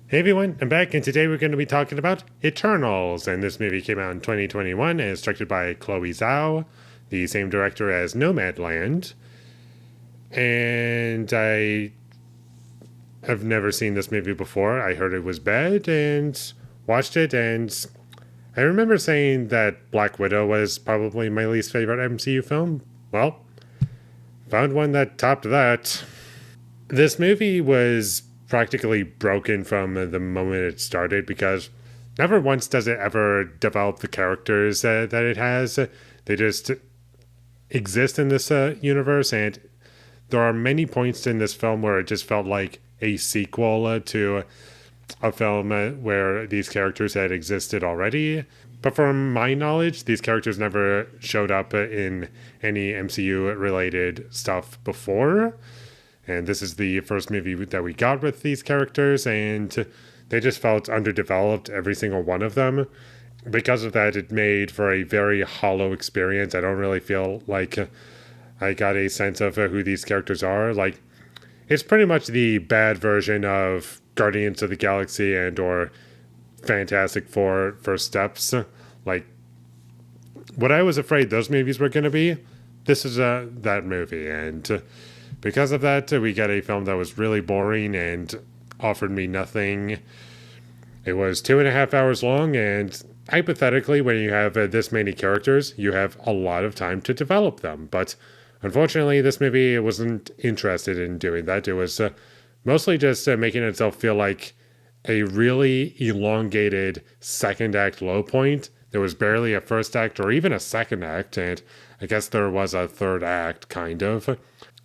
Hey everyone, I'm back, and today we're going to be talking about Eternals. And this movie came out in 2021 and is directed by Chloe Zhao, the same director as Nomadland. And I have never seen this movie before. I heard it was bad and watched it, and I remember saying that Black Widow was probably my least favorite MCU film. Well, found one that topped that. This movie was practically broken from the moment it started because never once does it ever develop the characters that it has. They just exist in this universe, and there are many points in this film where it just felt like a sequel to a film where these characters had existed already. But from my knowledge, these characters never showed up in any MCU related stuff before. And this is the first movie that we got with these characters, and they just felt underdeveloped, every single one of them. Because of that, it made for a very hollow experience. I don't really feel like I got a sense of who these characters are. Like, it's pretty much the bad version of Guardians of the Galaxy and or Fantastic Four First Steps. Like, what I was afraid those movies were going to be, this is that movie. And because of that, we got a film that was really boring and offered me nothing. It was 2.5 hours long, and hypothetically, when you have this many characters, you have a lot of time to develop them. But unfortunately, this movie wasn't interested in doing that. It was mostly just making itself feel like a really elongated second act low point. There was barely a first act or even a second act, and I guess there was a third act, kind of.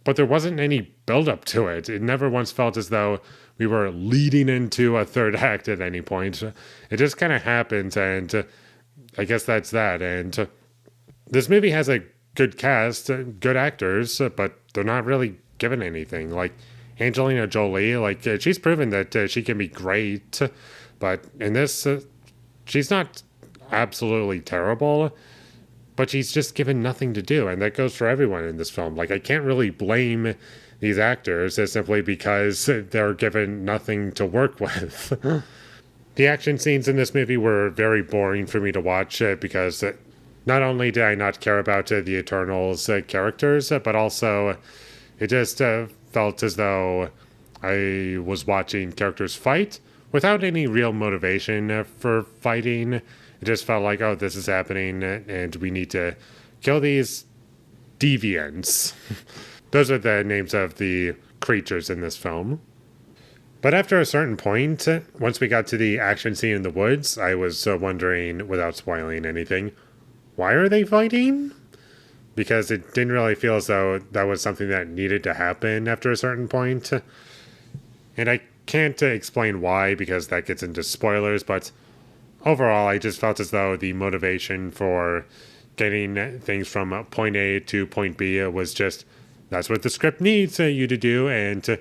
But there wasn't any build up to it. It never once felt as though we were leading into a third act at any point. It just kind of happened, and I guess that's that. And this movie has a good cast, good actors, but they're not really given anything. Like Angelina Jolie, like she's proven that she can be great, but in this, she's not absolutely terrible, but she's just given nothing to do, and that goes for everyone in this film. Like, I can't really blame these actors simply because they're given nothing to work with. The action scenes in this movie were very boring for me to watch because not only did I not care about the Eternals characters, but also it just felt as though I was watching characters fight without any real motivation for fighting. It just felt like, oh, this is happening, and we need to kill these deviants. Those are the names of the creatures in this film. But after a certain point, once we got to the action scene in the woods, I was wondering, without spoiling anything, why are they fighting? Because it didn't really feel as though that was something that needed to happen after a certain point. And I can't explain why, because that gets into spoilers, but overall, I just felt as though the motivation for getting things from point A to point B was just, that's what the script needs you to do, and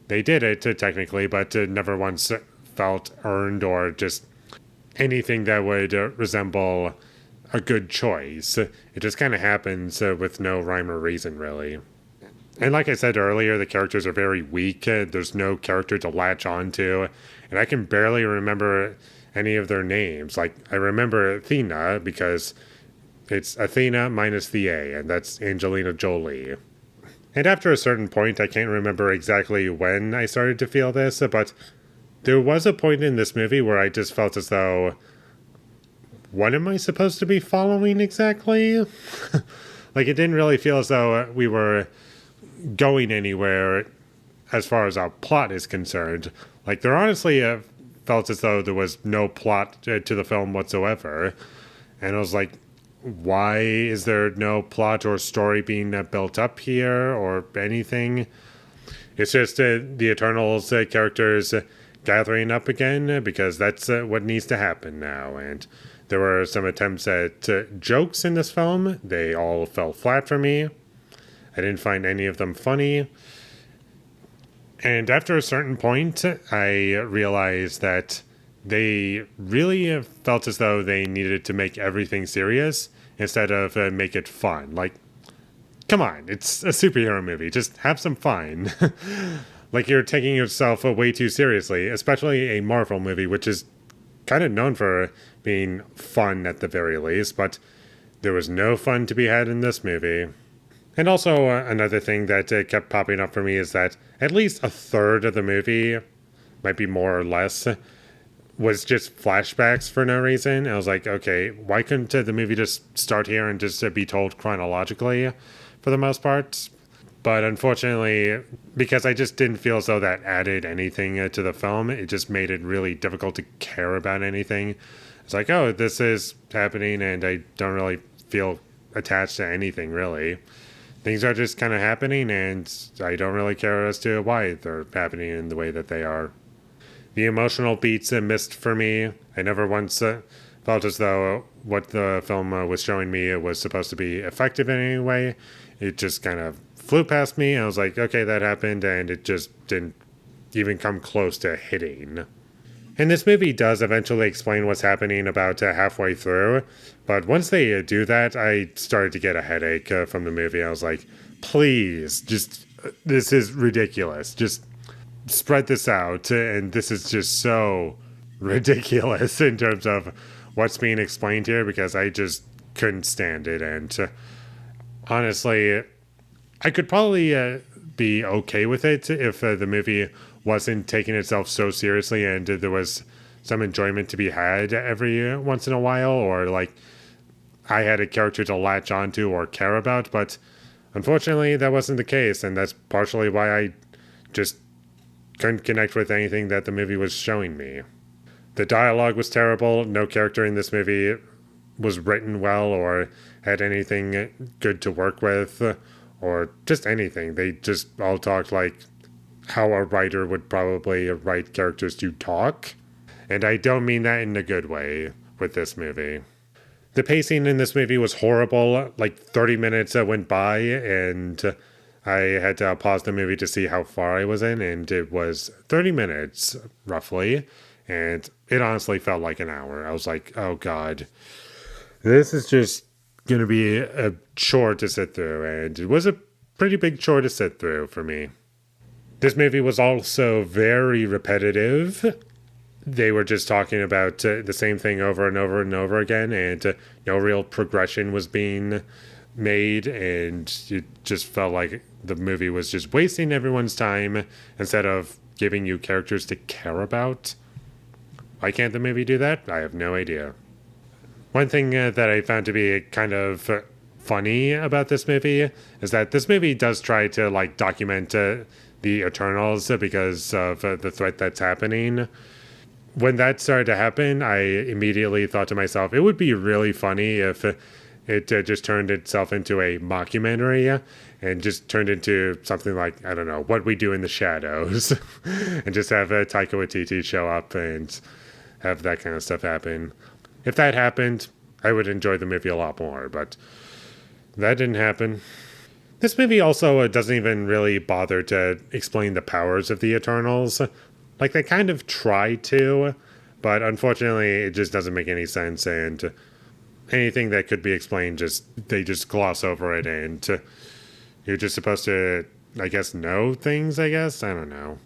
they did it technically, but never once felt earned or just anything that would resemble a good choice. It just kind of happens with no rhyme or reason, really. And like I said earlier, the characters are very weak. There's no character to latch on to, and I can barely remember any of their names. Like, I remember Athena because it's Athena minus the A, and that's Angelina Jolie. And after a certain point, I can't remember exactly when I started to feel this, but there was a point in this movie where I just felt as though, what am I supposed to be following exactly? Like, it didn't really feel as though we were going anywhere as far as our plot is concerned. Like, there honestly felt as though there was no plot to the film whatsoever. And I was like, why is there no plot or story being built up here or anything? It's just the Eternals characters gathering up again because that's what needs to happen now. And there were some attempts at jokes in this film. They all fell flat for me. I didn't find any of them funny. And after a certain point, I realized that they really felt as though they needed to make everything serious instead of make it fun. Like, come on, it's a superhero movie. Just have some fun. Like you're taking yourself way too seriously, especially a Marvel movie, which is kind of known for being fun at the very least, but there was no fun to be had in this movie. And also, another thing that kept popping up for me is that at least a third of the movie, might be more or less, was just flashbacks for no reason. I was like, okay, why couldn't the movie just start here and just be told chronologically for the most part? But unfortunately, because I just didn't feel as though that added anything to the film, it just made it really difficult to care about anything. It's like, oh, this is happening, and I don't really feel attached to anything, really. Things are just kind of happening, and I don't really care as to why they're happening in the way that they are. The emotional beats missed for me. I never once felt as though what the film was showing me was supposed to be effective in any way. It just kind of flew past me. I was like, okay, that happened, and it just didn't even come close to hitting. And this movie does eventually explain what's happening about halfway through, but once they do that, I started to get a headache from the movie. I was like, please, just, this is ridiculous. Just spread this out, and this is just so ridiculous in terms of what's being explained here, because I just couldn't stand it. And honestly, I could probably be okay with it if the movie wasn't taking itself so seriously and there was some enjoyment to be had every once in a while, or like I had a character to latch onto or care about. But unfortunately, that wasn't the case, and that's partially why I just couldn't connect with anything that the movie was showing me. The dialogue was terrible. No character in this movie was written well or had anything good to work with, or just anything. They just all talked like how a writer would probably write characters to talk. And I don't mean that in a good way with this movie. The pacing in this movie was horrible. Like 30 minutes went by, and I had to pause the movie to see how far I was in, and it was 30 minutes, roughly. And it honestly felt like an hour. I was like, oh God, this is just going to be a chore to sit through. And it was a pretty big chore to sit through for me. This movie was also very repetitive. They were just talking about the same thing over and over and over again, and no real progression was being made, and it just felt like the movie was just wasting everyone's time instead of giving you characters to care about. Why can't the movie do that? I have no idea. One thing that I found to be kind of funny about this movie is that this movie does try to like document the Eternals because of the threat that's happening. When that started to happen, I immediately thought to myself, it would be really funny if it just turned itself into a mockumentary and just turned into something like, I don't know, What We Do in the Shadows, and just have Taika Waititi show up and have that kind of stuff happen. If that happened, I would enjoy the movie a lot more, but that didn't happen. This movie also doesn't even really bother to explain the powers of the Eternals. Like, they kind of try to, but unfortunately, it just doesn't make any sense, and anything that could be explained, they just gloss over it, and you're just supposed to, I guess, know things, I guess? I don't know.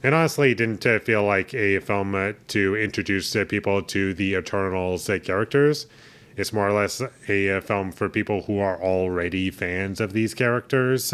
And honestly, it didn't feel like a film to introduce people to the Eternals characters. It's more or less a film for people who are already fans of these characters.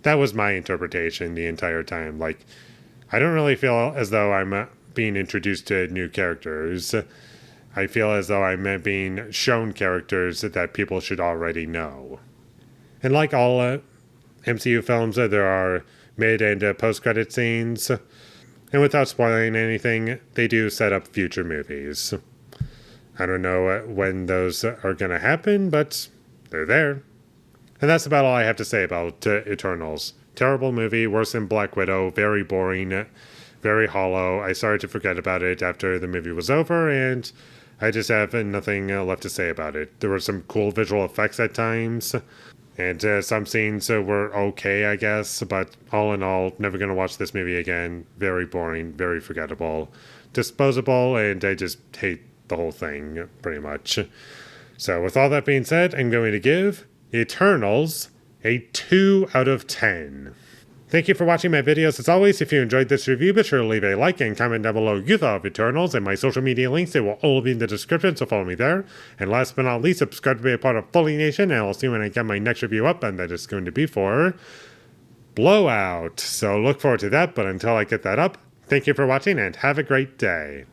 That was my interpretation the entire time. Like, I don't really feel as though I'm being introduced to new characters. I feel as though I'm being shown characters that people should already know. And like all MCU films, there are mid and post-credit scenes. And without spoiling anything, they do set up future movies. I don't know when those are going to happen, but they're there. And that's about all I have to say about Eternals. Terrible movie, worse than Black Widow, very boring, very hollow. I started to forget about it after the movie was over, and I just have nothing left to say about it. There were some cool visual effects at times, and some scenes were okay, I guess, but all in all, never going to watch this movie again. Very boring, very forgettable, disposable, and I just hate the whole thing, pretty much. So with all that being said, I'm going to give Eternals a 2 out of 10. Thank you for watching my videos. As always, if you enjoyed this review, be sure to leave a like and comment down below your thought of Eternals, and my social media links, they will all be in the description, so follow me there. And last but not least, subscribe to be a part of Foley Nation, and I'll see when I get my next review up, and that is going to be for Blowout. So look forward to that, but until I get that up, thank you for watching and have a great day.